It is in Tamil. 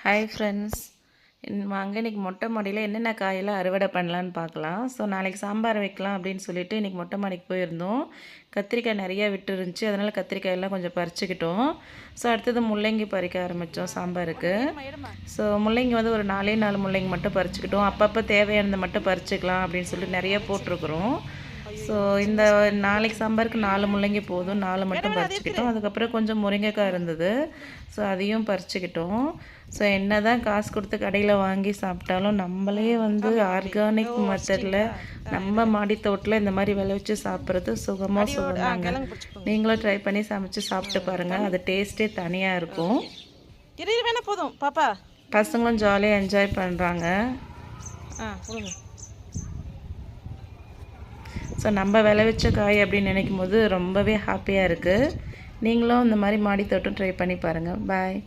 ஹாய் ஃப்ரெண்ட்ஸ், வாங்க இன்றைக்கி மொட்டை மாடியில் என்னென்ன காயெல்லாம் அறுவடை பண்ணலான்னு பார்க்கலாம். ஸோ நாளைக்கு சாம்பார் வைக்கலாம் அப்படின்னு சொல்லிட்டு இன்றைக்கி மொட்டை மாடிக்கு போயிருந்தோம். கத்திரிக்காய் நிறையா விட்டுருந்துச்சு, அதனால் கத்திரிக்காயெல்லாம் கொஞ்சம் பறிச்சுக்கிட்டோம். ஸோ அடுத்தது முள்ளங்கி பறிக்க ஆரம்பித்தோம் சாம்பாருக்கு. ஸோ முள்ளங்கி வந்து ஒரு 4 முள்ளங்கி மட்டும் பறிச்சுக்கிட்டோம். அப்பப்போ தேவையானதை மட்டும் பறிச்சுக்கலாம் அப்படின்னு சொல்லிட்டு நிறைய போட்டிருக்குறோம். ஸோ இந்த நாளைக்கு சாம்பாருக்கு 4 முள்ளங்கி போதும், 4 மட்டும் பறிச்சுக்கிட்டோம். அதுக்கப்புறம் கொஞ்சம் முருங்கைக்காய் இருந்தது, ஸோ அதையும் பறிச்சுக்கிட்டோம். ஸோ என்ன தான் காசு கொடுத்து கடையில் வாங்கி சாப்பிட்டாலும் நம்மளே வந்து ஆர்கானிக் மெத்தடில் நம்ம மாடி தோட்டத்தில் இந்த மாதிரி விளைவிச்சு சாப்பிட்றது சுகமாக சொல்லுவாங்க. நீங்களும் ட்ரை பண்ணி சமைச்சு சாப்பிட்டு பாருங்கள், அது டேஸ்ட்டே தனியாக இருக்கும். போதும் பாப்பா, பசங்களும் ஜாலியாக என்ஜாய் பண்ணுறாங்க. ஸோ நம்ம விளைவிச்ச காய் அப்படின்னு நினைக்கும் போது ரொம்பவே ஹாப்பியாக இருக்குது. நீங்களும் இந்த மாதிரி மாடி தோட்டம் ட்ரை பண்ணி பாருங்கள். பாய்.